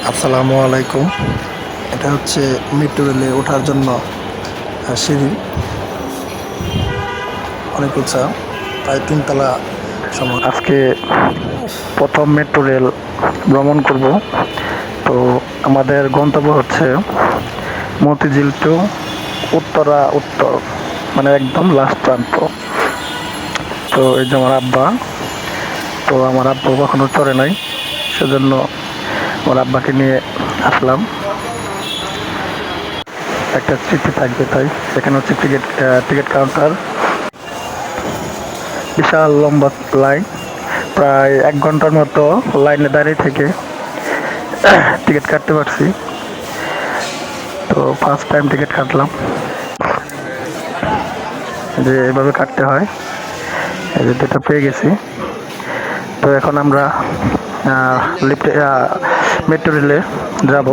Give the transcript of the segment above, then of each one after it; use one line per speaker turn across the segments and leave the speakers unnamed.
আসসালামু আলাইকুম। এটা হচ্ছে মেট্রো রেলে ওঠার জন্য সিঁড়ি, অনেক উঁচা, প্রায় 3 তলা সমান। আজকে প্রথম মেট্রো রেল ভ্রমণ করব। তো আমাদের গন্তব্য হচ্ছে মতিঝিল টু উত্তরা উত্তর, মানে একদম লাস্ট প্রান্ত। তো এই যে আমার আব্বা, তো আমার আব্বা কখনো চড়ে নাই, সেজন্য আমার আব্বাকে নিয়ে আসলাম। একটা স্মৃতি থাকবে তাই। এখানে হচ্ছে টিকিট কাউন্টার, বিশাল লম্বা লাইন, প্রায় 1 ঘন্টার মতো লাইনে দাঁড়িয়ে থেকে টিকিট কাটতে পারছি। তো ফার্স্ট টাইম টিকিট কাটলাম, যে এভাবে কাটতে হয়। এই যে দুটো পেয়ে গেছি। তো এখন আমরা লিফটে মেট্রো রেলে যাব।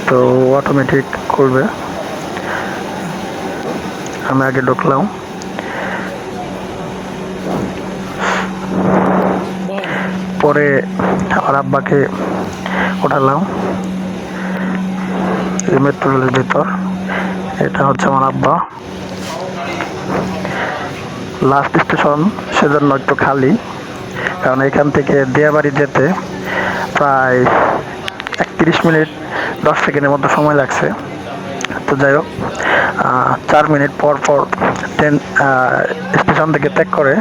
তো অটোমেটিক করবে, আমি আগে ঢুকলাম। পরে আমার আব্বাকে ওঠালাম এই মেট্রো রেলের ভিতর। এটা হচ্ছে আমার আব্বা। লাস্ট স্টেশন, সেজন্য একটু খালি, কারণ এখান থেকে দিয়াবাড়ি যেতে প্রায় 31 মিনিট 10 সেকেন্ডের মতো সময় লাগছে। তো যাই হোক, 4 মিনিট পর পর ট্রেন স্টেশন থেকে ত্যাগ করে।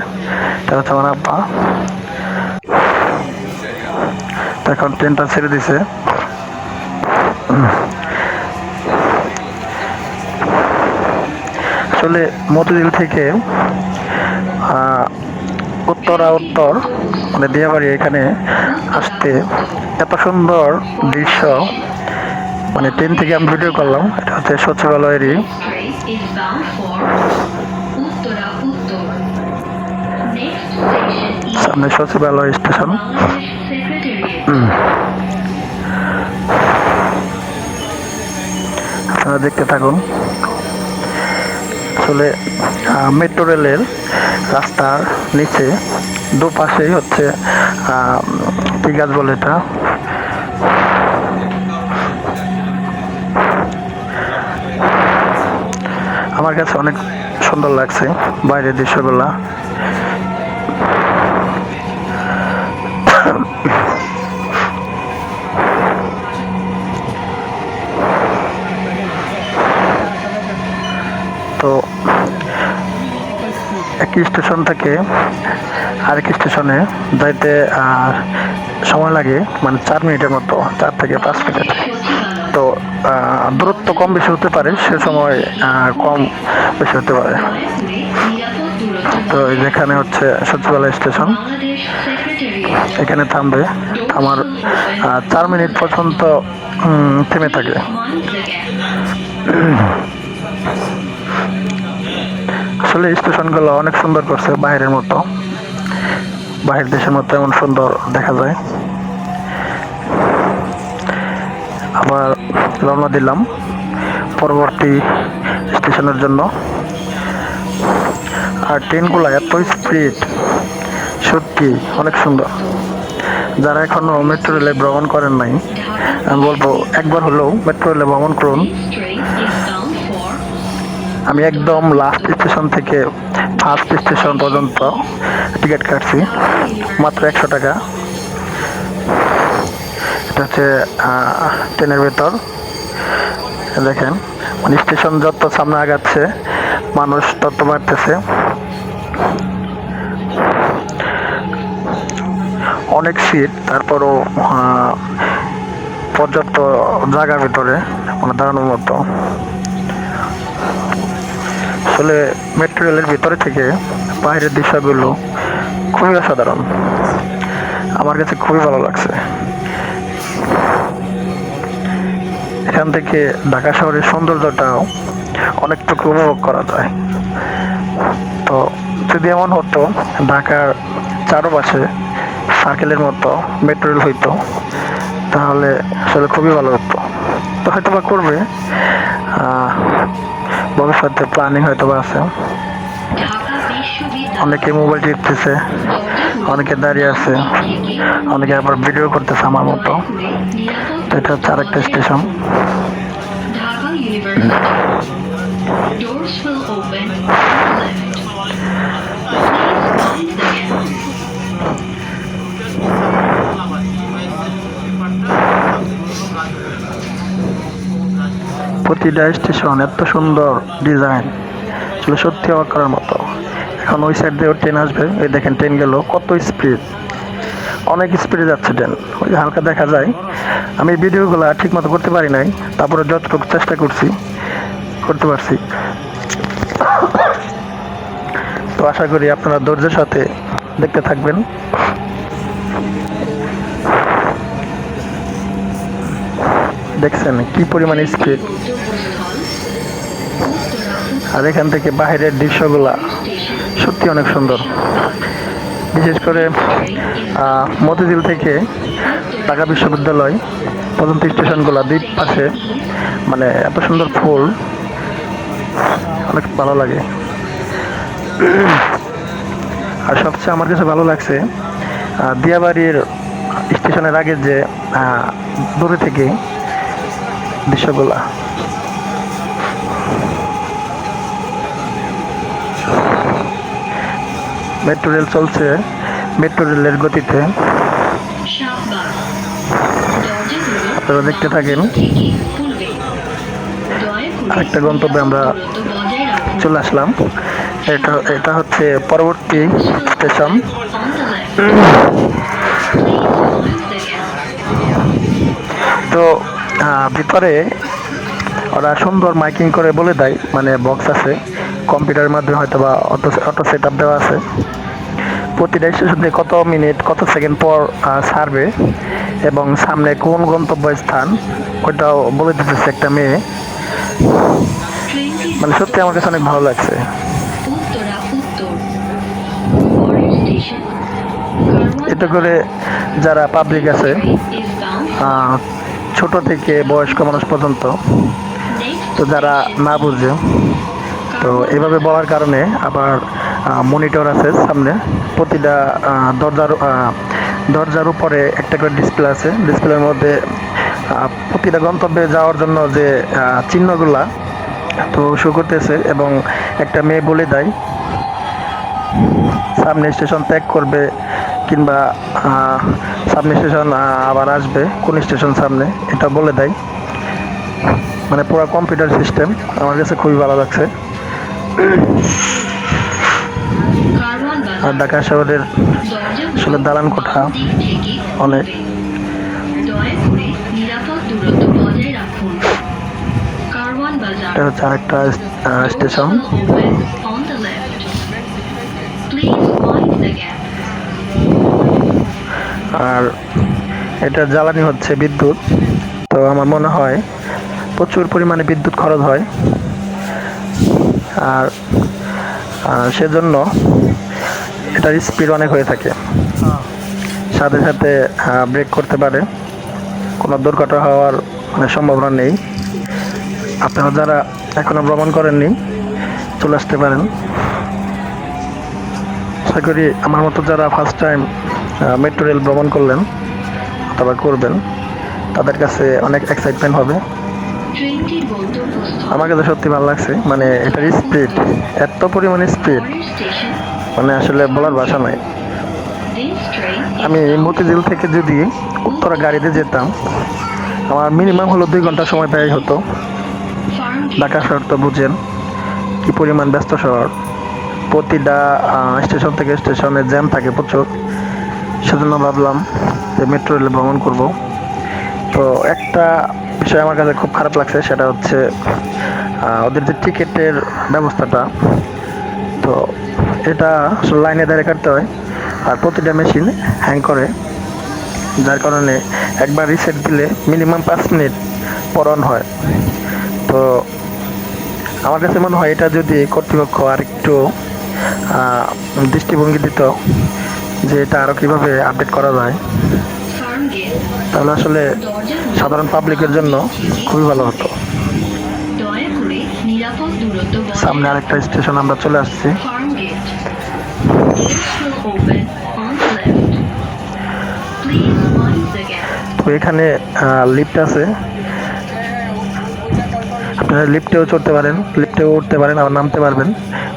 এটা হচ্ছে আমার আব্বা। তো এখন ট্রেনটা ছেড়ে দিছে। আসলে মতিঝিল থেকে উত্তরা উত্তর, মানে দিয়াবাড়ি, এখানে আসতে এত সুন্দর দৃশ্য, মানে ট্রেন থেকে আমি ভিডিও করলাম। এটা হচ্ছে সচিবালয়েরই সামনে সচিবালয় স্টেশন। আপনারা দেখতে থাকুন। আসলে মেট্রো রেলের রাস্তার নিচে দুপাশেই হচ্ছে কি গাছ বলে এটা, আমার কাছে অনেক সুন্দর লাগছে বাইরের দৃশ্যগুলা। তো একই স্টেশন থেকে আরেক স্টেশনে যাইতে সময় লাগে মানে 4 মিনিটের মতো, 4 থেকে 5 মিনিট। তো দূরত্ব কম বেশি হতে পারে, সে সময় কম বেশি হতে পারে। তো যেখানে হচ্ছে সচিবালয় স্টেশন, এখানে থামবে। আমার 4 মিনিট পর্যন্ত থেমে থাকে। আসলে স্টেশনগুলো অনেক সুন্দর করছে, বাইরের মতো, বাহির দেশের মতো এমন সুন্দর দেখা যায়। আবার রওনা দিলাম পরবর্তী স্টেশনের জন্য। আর ট্রেনগুলো এত স্পিড, সত্যি অনেক সুন্দর। যারা এখনো মেট্রো রেলে ভ্রমণ করেন নাই, আমি বলবো একবার হলেও মেট্রো রেলে ভ্রমণ করুন। আমি একদম লাস্ট স্টেশন থেকে ফার্স্ট স্টেশন পর্যন্ত টিকিট কাটছি মাত্র 100 টাকা। এটা হচ্ছে ট্রেনের ভেতর। দেখেন, মানে স্টেশন যত সামনে আগাচ্ছে মানুষ তত বাড়তেছে। অনেক সিট, তারপরও পর্যাপ্ত জায়গার ভিতরে মানে দাঁড়ানোর মতো। আসলে মেট্রো রেলের ভিতরে থেকে বাইরের দৃশ্যগুলো খুবই অসাধারণ, আমার কাছে খুবই ভালো লাগছে। এখান থেকে ঢাকা শহরের সৌন্দর্যটাও অনেকটুকু উপভোগ করা যায়। তো যদি এমন হতো ঢাকার চারপাশে সার্কেলের মতো মেট্রো রেল হইতো, তাহলে আসলে খুবই ভালো হতো। তো হয়তো বা করবে, ভবিষ্যতে প্ল্যানিং হয়তো বা আছে। অনেকে মোবাইল টিপতেছে, অনেকে দাঁড়িয়ে আছে, অনেকে আবার ভিডিও করতেছে আমার মতো। তো এটা হচ্ছে আরেকটা station.
Dhaka university doors will open on the left. Please mind the gap.
প্রতিটা স্টেশন এত সুন্দর ডিজাইন, আসলে সত্যি অবাক করার মতো। এখন ওই সাইড দিয়েও ট্রেন আসবে, এই দেখেন ট্রেন গেল, কত স্পিড, অনেক স্পিডে যাচ্ছে ট্রেন, ওই যে হালকা দেখা যায়। আমি ভিডিওগুলো ঠিক মতো করতে পারি নাই, তারপরে যতটুকু চেষ্টা করতে পারছি। তো আশা করি আপনারা ধৈর্যের সাথে দেখতে থাকবেন। দেখছেন কি পরিমাণে স্পিড, আর এখান থেকে বাইরের দৃশ্যগুলা সত্যি অনেক সুন্দর। বিশেষ করে মতিঝিল থেকে ঢাকা বিশ্ববিদ্যালয় পর্যন্ত স্টেশনগুলো দুই পাশে মানে এত সুন্দর ফুল, অনেক ভালো লাগে। আর সবচেয়ে আমার কাছে ভালো লাগছে দিয়াবাড়ির স্টেশনের আগে যে দূরে থেকে দৃশ্যগুলা। মেট্রো রেল চলছে মেট্রো রেলের গতিতে, আপনারা দেখতে থাকেন। আরেকটা গন্তব্যে আমরা চলে আসলাম, এটা হচ্ছে পরবর্তী স্টেশন। তো ভিতরে ওরা সুন্দর মাইকিং করে বলে দেয়, মানে বক্স আছে, কম্পিউটারের মাধ্যমে হয়তো বা অটো সেট আপ দেওয়া আছে। প্রতিটা স্টেশনে কত মিনিট কত সেকেন্ড পর ছাড়বে এবং সামনে কোন গন্তব্য স্থান ওইটাও বলে দিতেছে একটা মেয়ে। মানে সত্যি আমার কাছে অনেক ভালো লাগছে। এতে করে যারা পাবলিক আছে, ছোট থেকে বয়স্ক মানুষ পর্যন্ত, তো যারা না বুঝে, তো এভাবে বলার কারণে আবার মনিটর আছে সামনে, প্রতিটা দরজার উপরে একটা করে ডিসপ্লে আছে। ডিসপ্লের মধ্যে প্রতিটা গন্তব্যে যাওয়ার জন্য যে চিহ্নগুলা তো শো করতেছে, এবং একটা মেয়ে বলে দেয় সামনে স্টেশন ত্যাগ করবে কিংবা সামনে স্টেশন আবার আসবে, কোন স্টেশন সামনে, এটা বলে দেয়। মানে পুরো কম্পিউটার সিস্টেম, আমার কাছে খুবই ভালো লাগছে। আর ঢাকা শহরের আসলে দালান কোঠা অনেক। এটা হচ্ছে আরেকটা স্টেশন। আর এটা জ্বালানি হচ্ছে বিদ্যুৎ, তো আমার মনে হয় প্রচুর পরিমাণে বিদ্যুৎ খরচ হয়, আর সেজন্য এটার স্পিড অনেক হয়ে থাকে, সাথে সাথে ব্রেক করতে পারে, কোনো দুর্ঘটনা হওয়ার সম্ভাবনা নেই। আপনারা যারা এখনো ভ্রমণ করেননি চলে আসতে পারেন। আশা করি আমার মতো যারা ফার্স্ট টাইম মেট্রো রেল ভ্রমণ করলেন অথবা করবেন তাদের কাছে অনেক এক্সাইটমেন্ট হবে। আমার কাছে সত্যি ভালো লাগছে, মানে এটার স্পিড, এত পরিমাণে স্পিড, মানে আসলে বলার ভাষা নাই। আমি মতিঝিল থেকে যদি উত্তরা গাড়িতে যেতাম আমার মিনিমাম হলো 2 ঘন্টা সময় ব্যয় হতো। ঢাকা শহর তো বুঝেন কি পরিমাণ ব্যস্ত শহর, প্রতিটা স্টেশন থেকে স্টেশনে জ্যাম থাকে প্রচুর। সেজন্য ভাবলাম যে মেট্রো রেলে ভ্রমণ করব। তো একটা বিষয় আমার কাছে খুব খারাপ লাগছে, সেটা হচ্ছে ওদের যে টিকিটের ব্যবস্থাটা, তো এটা আসলে লাইনে দাঁড়িয়ে কাটতে হয়, আর প্রতিটা মেশিন হ্যাং করে, যার কারণে একবার রিসেট দিলে মিনিমাম 5 মিনিট পর অন হয়। তো আমার কাছে মনে হয় এটা যদি কর্তৃপক্ষ আর একটু দৃষ্টিভঙ্গি দিত যে এটা আরও কীভাবে আপডেট করা যায়, তাহলে আসলে সাধারণ পাবলিকের জন্য খুবই ভালো হতো। সামনে আরেকটা স্টেশন আমরা চলে আসছি। এখানে লিফট আছে, আপনারা লিফটেও চড়তে পারেন, লিফটেও উঠতে পারেন, আবার নামতে পারবেন।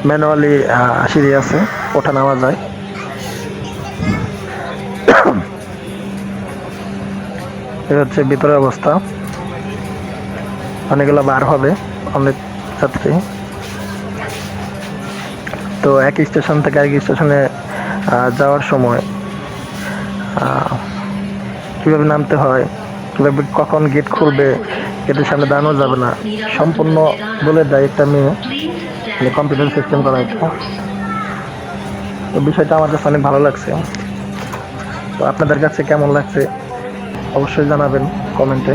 ম্যানুয়ালি সিঁড়ি আছে, ওঠা নামা যায়। এই হচ্ছে ভিতরের অবস্থা। অনেকগুলো বার হবে, অনেক যাত্রী। তো এক স্টেশন থেকে আরেক স্টেশনে যাওয়ার সময় কীভাবে নামতে হয়, কীভাবে কখন গেট খুলবে, গেটের সামনে দাঁড়ানো যাবে না, সম্পূর্ণ বলে দেয় একটা মেয়ে, মানে কম্পিউটার সিস্টেম করা হয়েছে। তো বিষয়টা আমার কাছে অনেক ভালো লাগছে। তো আপনাদের কাছে কেমন লাগছে অবশ্যই জানাবেন কমেন্টে।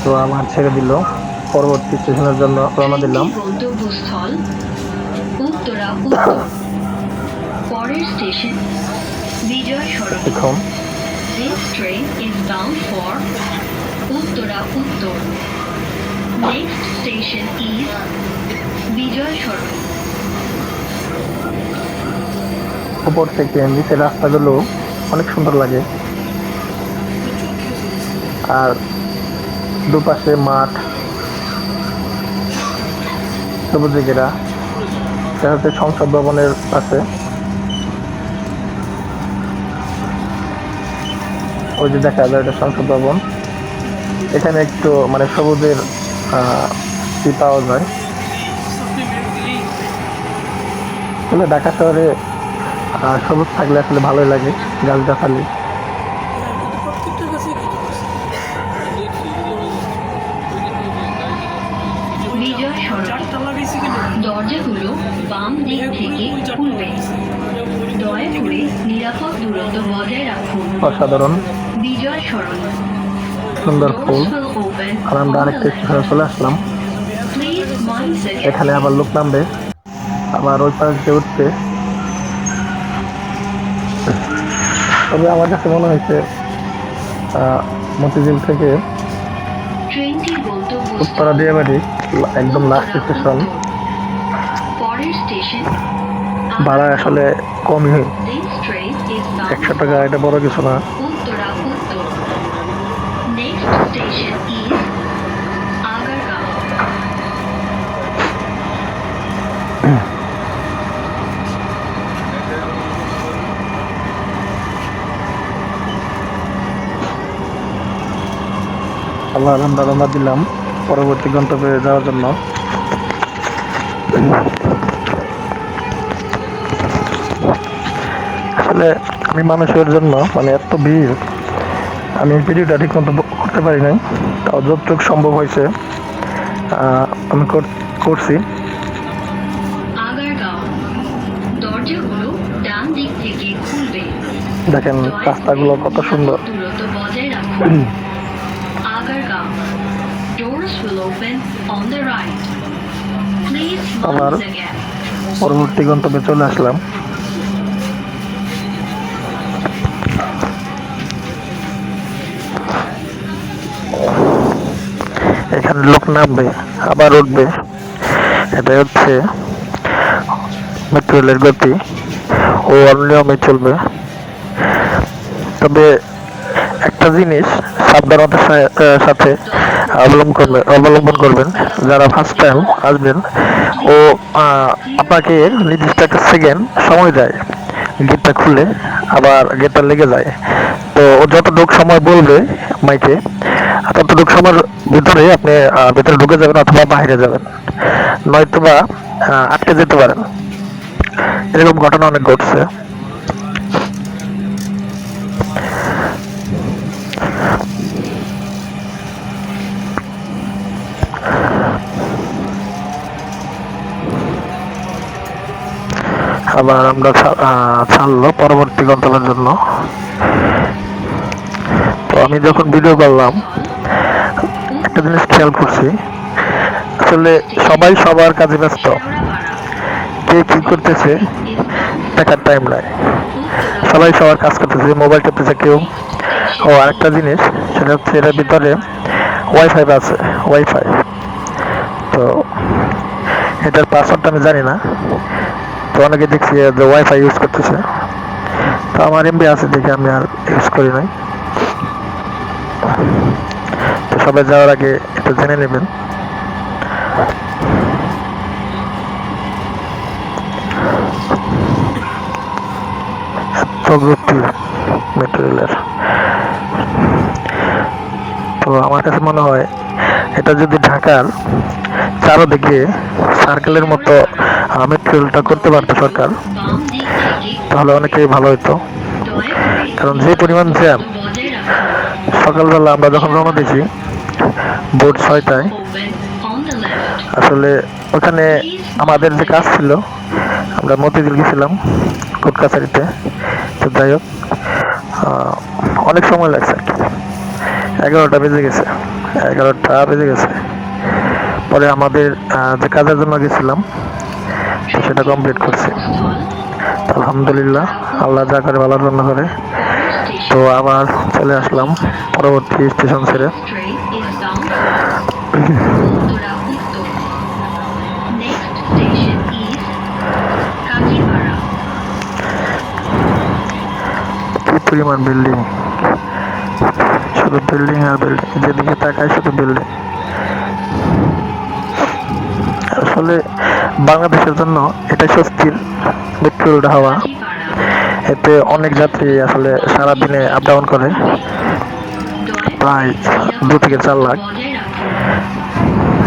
তো আমার ছেড়ে দিল, পরবর্তী স্টেশনের জন্য রওনা দিলাম।
গন্তব্যস্থল উত্তরা উত্তর। পরের স্টেশন বিজয় সড়ক।
এখন
This train is bound for Uttara Uttar. Next station is Vijay Sharok.
উপর থেকে নিচের রাস্তাগুলো অনেক সুন্দর লাগে, আর দুপাশে মাঠ, সবুজে ঘেরা। এটা হচ্ছে সংসদ ভবনের পাশে। ওই যে দেখা যায় এটা সংসদ ভবন। এখানে একটু মানে সবুজের ই পাওয়া যায়। আসলে ঢাকা শহরে সবুজ থাকলে আসলে ভালোই লাগে, গাছগাছালি।
বিজয় সড়ক। দরজাগুলো বাম দিক থেকে খুলবে। দয়া করে নিরাপদ দূরত্ব বজায় রাখুন।
অসাধারণ
বিজয় সড়ক।
সুন্দর ফুল।
Doors will open
আর আমরা
on the
আরেকটা
left.
স্টেশনে চলে আসলাম।
Please mind the gap.
এখানে আবার লোক নামবে, আবার ওই পাশ দিয়ে উঠছে। তবে আমার কাছে মনে হয়েছে মতিঝিল থেকে
ট্রেনটির গন্তব্যস্থল
উত্তরা দিয়াবাড়ি একদম লাস্ট স্টেশন।
পরের স্টেশন
ভাড়া আসলে কমই,
This train is bound
100 টাকা, এটা বড় কিছু না।
Uttara Uttar. Next station is Agargaon.
আবার আমরা রওনা দিলাম পরবর্তী গন্তব্যে যাওয়ার জন্য। আসলে আমি মানুষের জন্য মানে এত ভিড়, আমি ভিডিওটা ঠিক মতো করতে পারি নাই, তাও যতটুকু সম্ভব হয়েছে আমি করছি।
আগারগাঁও। দরজাগুলো ডান দিক থেকে খুলবে।
দেখেন রাস্তাগুলো কত সুন্দর।
দূরত্ব বজায় রাখুন। Agargaon. Doors will open on the right. Please
আবার
mind the gap.
পরবর্তী গন্তব্যে চলে আসলাম। এখানে লোক নামবে আবার উঠবে, এটাই হচ্ছে মেট্রো রেলের গতি, ও অনিয়মে চলবে। তবে একটা জিনিস সাবধানতার সাথে অবলম্বন করবেন, যারা ফার্স্ট টাইম আসবেন। ও আপনাকে নির্দিষ্ট একটা সেকেন্ড সময় দেয় গেটটা খুলে, আবার গেটটা লেগে যায়। তো ও যতটুকু সময় বলবে মাইকে, ততটুকু সময়ের ভিতরে আপনি ভেতরে ঢুকে যাবেন অথবা বাইরে যাবেন, নয়তোবা আটকে যেতে পারেন। এরকম ঘটনা অনেক ঘটছে। আবার আমরা ছাড়লো পরবর্তী গন্তব্যের জন্য। তো আমি যখন ভিডিও করলাম একটা জিনিস খেয়াল করছি, আসলে সবাই সবার কাজে ব্যস্ত, কে কি করতেছে দেখার টাইম নাই, সবাই সবার কাজ করতেছে, মোবাইল টিপতেছে কেউ। ও আরেকটা জিনিস, সেটা হচ্ছে এটার ভিতরে ওয়াইফাই আছে, ওয়াইফাই। তো এটার পাসওয়ার্ডটা আমি জানি না, তো অনেকে দেখছি যে ওয়াইফাই ইউজ করতেছে, তো আমার এমবি আছে দেখে আমি আর ইউজ করি নাই। তো সবাই যাওয়ার আগে একটু জেনে নেবেন। প্রযুক্তি মেট্রো রেলের, তো আমার কাছে মনে হয় এটা যদি ঢাকার চারোদিকে সার্কেলের মতো মেট্রো রেলটা করতে পারতো সরকার,
বাম দিক থেকে
তাহলে অনেকেই ভালো হতো।
দয়া করে
কারণ যে পরিমাণ জ্যাম,
দূরত্ব বজায় রাখুন।
সকালবেলা আমরা যখন রওনা দিয়েছি ভোর 6টায়,
Open on the left.
আসলে ওখানে আমাদের যে কাজ ছিল, আমরা মতিঝিল গেছিলাম কোর্ট কাছারিতে। তো যাই হোক, অনেক সময় লাগছে, 11টা বেজে গেছে, 11টা বেজে গেছে। পরে আমাদের যে কাজের জন্য গেছিলাম, তো সেটা কমপ্লিট করছি আলহামদুলিল্লাহ। আল্লাহ যা করে ভালোর জন্য করে। তো আবার চলে আসলাম পরবর্তী স্টেশন ছেড়ে।
Train is bound for Uttara Uttar. Next station is Kachipara.
কি পরিমাণ বিল্ডিং, শুধু বিল্ডিং আর বিল্ডিং, যেদিকে তাকায় শুধু বিল্ডিং। আসলে বাংলাদেশের জন্য এটা স্বস্তির মেট্রো রেলটা হওয়া।
Kachipara.
এতে অনেক যাত্রী আসলে সারাদিনে আপ ডাউন করে,
দয়া
প্রায়
করে
2 থেকে 4 লাখ,
বজায় রাখুন।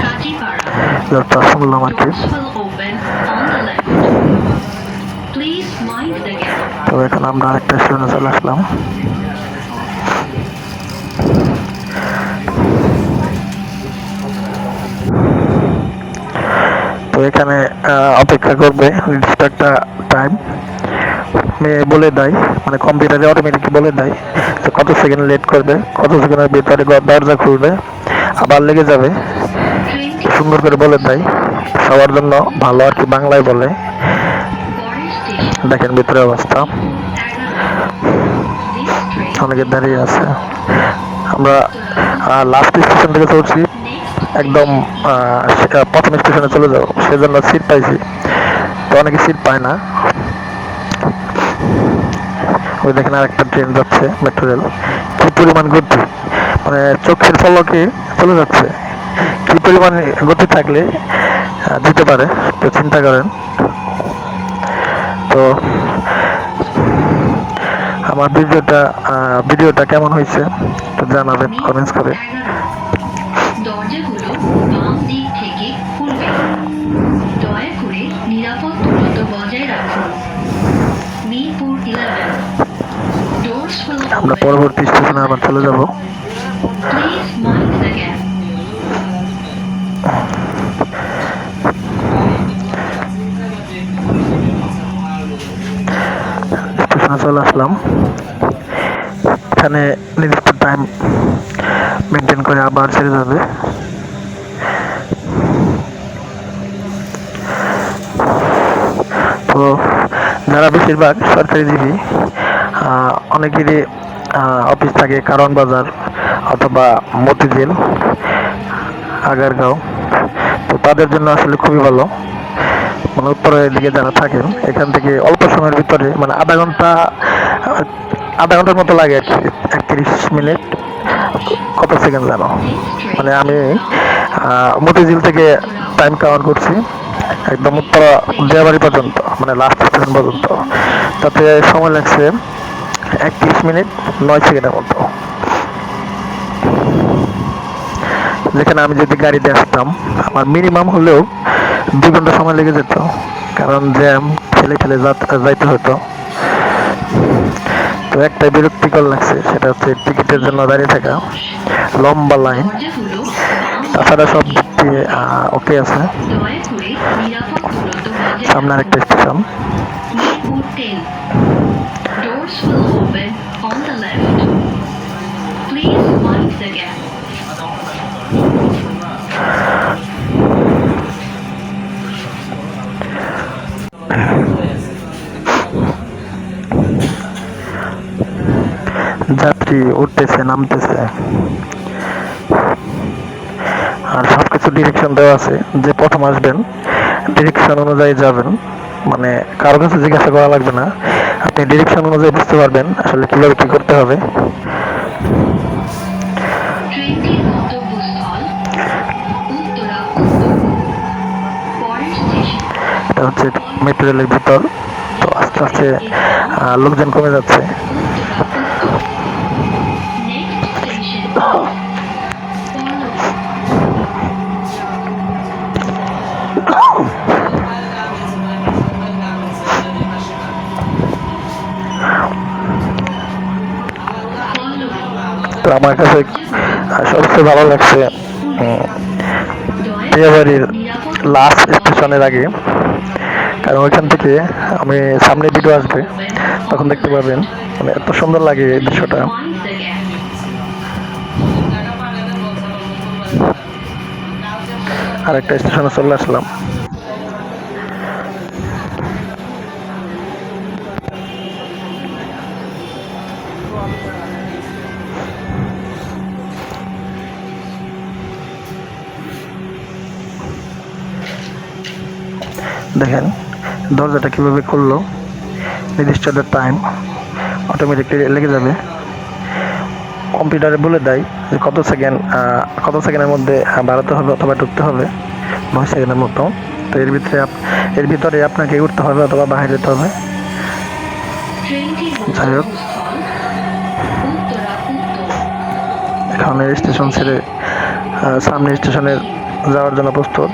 Kachipara.
যতটা শুনলাম আর কি।
Doors will open on the left. Please mind the gap.
তো এখন আমরা আরেকটা স্টেশনে চলে আসলাম। তো এখানে অপেক্ষা করবে নির্দিষ্ট একটা টাইম বলে দেয়, মানে কম্পিউটারে অটোমেটিক বলে দেয় যে কত সেকেন্ড লেট করবে, কত সেকেন্ডের ভিতরে দরজা খুলবে, আবার লেগে যাবে,
Train
সুন্দর করে বলে দেয় সবার জন্য ভালো আর কি, বাংলায় বলে।
পরের স্টেশন
দেখেন ভিতরে অবস্থা,
11. This train
অনেকে দাঁড়িয়ে আছে। আমরা লাস্ট স্টেশন থেকে চলছি,
next
একদম প্রথম স্টেশনে চলে যাবো, সেজন্য সিট পাইছি। তো অনেকে সিট পায় না। ওই দেখেন আরেকটা ট্রেন যাচ্ছে, মেট্রো রেল, কি পরিমাণ গতি, মানে চোখের পলকে চলে যাচ্ছে। কি পরিমাণ গতি থাকলে দিতে পারে, তো চিন্তা করেন। তো আমার ভিডিওটা কেমন হয়েছে তো জানাবেন কমেন্টস করে।
11. দরজাগুলো বাম দিক থেকে খুলবে। দয়া করে নিরাপদ দূরত্ব বজায় রাখুন। মিরপুর 11. Doors will
আমরা
open.
পরবর্তী স্টেশনে আবার চলে যাব।
Please mind the gap.
স্টেশনে চলে আসলাম, এখানে নির্দিষ্ট টাইম মেনটেন করে আবার ছেড়ে যাবে। তো যারা বেশিরভাগ সরকারিজীবী, অনেকেরই অফিস থাকে কারণ বাজার অথবা মতিঝিল, আগারগাঁও, তো তাদের জন্য আসলে খুবই ভালো। মানে উত্তরের দিকে যারা থাকেন, এখান থেকে অল্প সময়ের ভিতরে, মানে আধা ঘন্টার মতো লাগে আর কি, 31 মিনিট কত সেকেন্ড জানো।
This
মানে
train
আমি
is bound
মতিঝিল থেকে টাইম কাউন্ট করছি একদম উত্তরা দেয়াবাড়ি পর্যন্ত, মানে লাস্ট স্টেশন পর্যন্ত, তাতে সময় লাগছে 31 মিনিট 9 সেকেন্ডের মতো। যেখানে আমি যদি গাড়িতে আসতাম, আমার মিনিমাম হলেও 2 ঘন্টা সময় লেগে যেত, কারণ জ্যাম ঠেলে ঠেলে যাইতে হতো। তো একটাই বিরক্তিকর লাগছে, সেটা হচ্ছে টিকিটের জন্য দাঁড়িয়ে থাকা, লম্বা লাইন।
দরজাগুলো বাম
তাছাড়া সব দিক দিয়ে ওকে আছে।
দয়া করে নিরাপদ দূরত্ব বজায়
সামনে আরেকটা station.
Mirpur 10. Doors will open on the left. Please mind the gap.
যাত্রী উঠতেছে নামতেছে, আর সবকিছু ডিরেকশন দেওয়া আছে, যে প্রথম আসবেন ডিরেকশন অনুযায়ী যাবেন, মানে কারো কাছে জিজ্ঞাসা করা লাগবে না, আপনি ডিরেকশন অনুযায়ী বুঝতে পারবেন আসলে কিভাবে কি করতে হবে।
ট্রেনটির গন্তব্যস্থল উত্তরা উত্তর। পরের স্টেশন
এটা হচ্ছে মেট্রো রেলের ভিতর, তো আস্তে আস্তে লোকজন কমে যাচ্ছে।
উত্তরা উত্তর। নেক্সট স্টেশন
তো আমার কাছে সবচেয়ে ভালো লাগছে বিয়েবাড়ির লাস্ট স্টেশনের আগে, কারণ ওইখান থেকে আমি সামনে ভিডিও আসবে তখন দেখতে পাবেন, মানে এত সুন্দর লাগে এই দৃশ্যটা। আরেকটা স্টেশনে চলে আসলাম। দেখেন দরজাটা কিভাবে খুললো, নির্দিষ্ট টাইম অটোমেটিকলি লেগে যাবে, কম্পিউটারে বলে দেয় যে কত সেকেন্ডের মধ্যে বাড়াতে হবে অথবা ঢুকতে হবে, 9 সেকেন্ডের মতো। তো এর ভিতরে আপনাকে উঠতে হবে অথবা বাইরে যেতে হবে। যাই হোক, এখন স্টেশন ছেড়ে সামনে স্টেশনে যাওয়ার জন্য প্রস্তুত।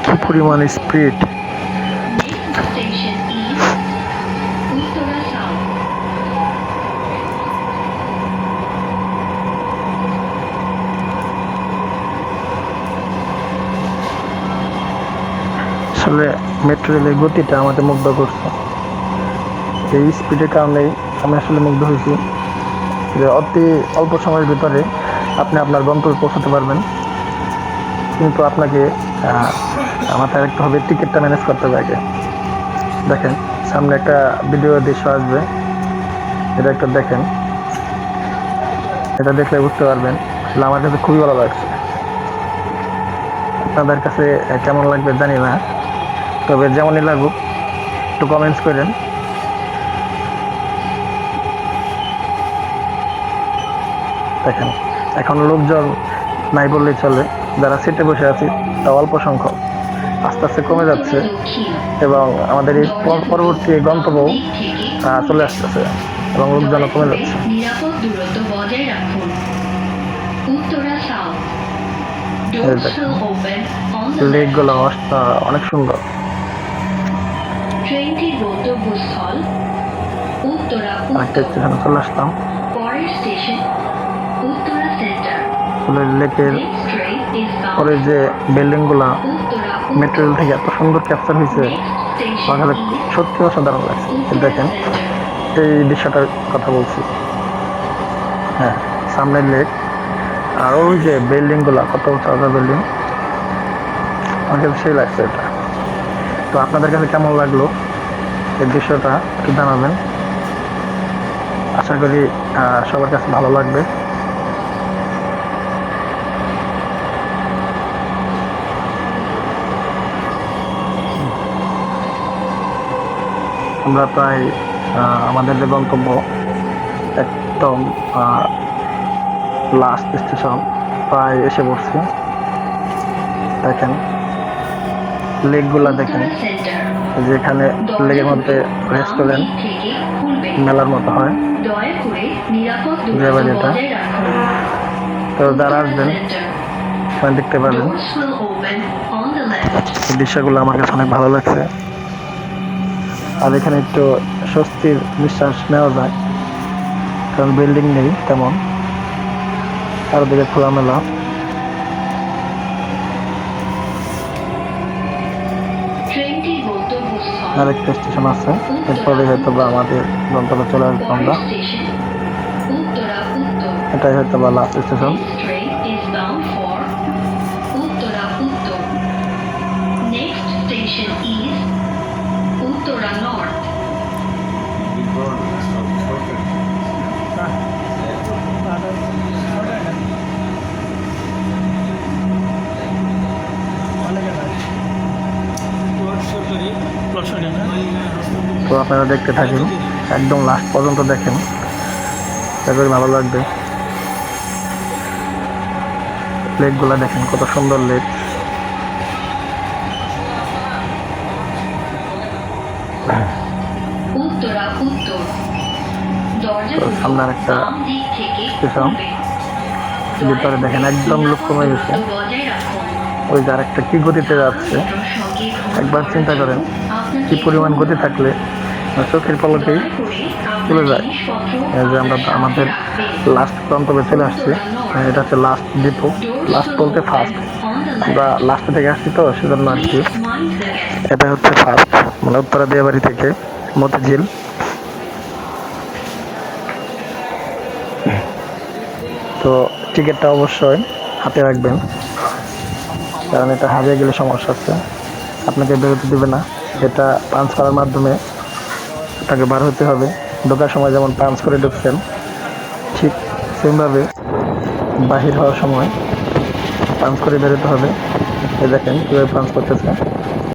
কি পরিমাণ স্পিড! আসলে মেট্রো রেলের গতিটা আমাকে মুগ্ধ করছে। এই স্পিডের কারণেই আমি আসলে মুগ্ধ হয়েছি যে অতি অল্প সময়ের ভিতরে আপনি আপনার গন্তব্যে পৌঁছাতে পারবেন, কিন্তু আপনাকে মাথায় রাখতে হবে টিকিটটা ম্যানেজ করতে হবে আগে। দেখেন সামনে একটা ভিডিও দৃশ্য আসবে, এটা একটা দেখেন, এটা দেখলে বুঝতে পারবেন। আসলে আমার কাছে খুবই ভালো লাগছে, আপনাদের কাছে কেমন লাগবে জানি না, তবে যেমনই লাগুক একটু কমেন্টস করেন। দেখেন এখন লোকজন নাই বললেই চলে, যারা সিটে বসে আছে তা অল্প সংখ্যক, আস্তে আস্তে কমে যাচ্ছে এবং আমাদের এই পরবর্তী গন্তব্য চলে আসতেছে এবং লোকজন কমে যাচ্ছে।
নিরাপদ দূরত্ব বজায় রাখুন। উত্তরা সাউথ।
লেকগুলো অনেক সুন্দর।
ট্রেনটির গন্তব্যস্থল উত্তরা
আরেকটা
উত্তর।
স্টেশনে চলে আসলাম।
পরের স্টেশন উত্তরা সেন্টার।
লেকের
Next train is bound
পরে যে বিল্ডিং গুলা
উত্তরা
মেট্রো রেল থেকে এত সুন্দর ক্যাপচার হয়েছে,
Next
আমার কাছে
station is
সত্যি অসাধারণ লাগছে। এই
উত্তরা
দেখেন
সেন্টার।
এই দৃশ্যটার কথা বলছি, হ্যাঁ সামনের লেক আর ওই যে বিল্ডিং গুলা কত উঁচা বিল্ডিং, আমার কাছে সেই লাগছে এটা। তো আপনাদের কাছে কেমন লাগলো এই দৃশ্যটা একটু জানাবেন, আশা করি সবার কাছে ভালো লাগবে। আমরা প্রায় আমাদের যে গন্তব্য একদম লাস্ট স্টেশন প্রায় এসে পড়ছি। দেখেন লেকগুলা দেখেন,
উত্তরা সেন্টার।
যেখানে লেকের মধ্যে রেস্টুরেন্ট
থেকে খুলবে।
মেলার মতো হয়।
দয়া করে নিরাপদ দূরত্ব
বিয়েবাড়িটা,
বজায় রাখুন।
তো যারা আসবেন সেখানে দেখতে পাবেন।
Doors will open on the left.
এই দৃশ্যগুলো আমার কাছে অনেক ভালো লাগছে, আর এখানে একটু স্বস্তির নিঃশ্বাস নেওয়া যায়, কারণ বিল্ডিং নেই তেমন, চারদিকে খোলামেলা।
ট্রেনটির গন্তব্যস্থল
আরেকটা স্টেশন আছে, এরপরে হয়তো বা আমাদের গন্তব্যে চলে আসবো আমরা।
পরের স্টেশন উত্তরা উত্তর।
এটাই হয়তো বা last station.
This train is bound for Uttara Uttar. Next station is Uttara North.
তো আপনারা দেখতে থাকেন, একদম লাস্ট পর্যন্ত দেখেন, আশা করি ভালো লাগবে। লেকগুলা দেখেন, কত সুন্দর লেক।
উত্তরা উত্তর দরজা
তো সামনে আরেকটা
বাম দিক থেকে
স্টেশন,
খুলবে।
ভিতরে দেখেন একদম লোক কমে গেছে।
বজায় রাখুন।
ওই যে আরেকটা কি গতিতে যাচ্ছে, একবার চিন্তা করেন কি পরিমাণ গতি থাকলে চোখের পলকেই চলে যায়। এই যে আমরা আমাদের লাস্ট গন্তব্যে চলে আসছি, এটা হচ্ছে লাস্ট ডিপো, লাস্ট বলতে ফার্স্ট, আমরা লাস্ট থেকে আসছি তো সেজন্য আর কি। এটা হচ্ছে ফার্স্ট, মানে উত্তরা দিয়াবাড়ি থেকে মতিঝিল। তো টিকিটটা অবশ্যই হাতে রাখবেন, কারণ এটা হারিয়ে গেলে সমস্যা আছে, আপনাকে বেরোতে দেবে না। এটা পাঞ্চ করার মাধ্যমে তাকে বার হতে হবে। ঢোকার সময় যেমন পাঞ্চ করে ঢুকছেন, ঠিক সেমভাবে বাহির হওয়ার সময় পাঞ্চ করে বেরোতে হবে। এই দেখেন কীভাবে পাঞ্চ করতেছে।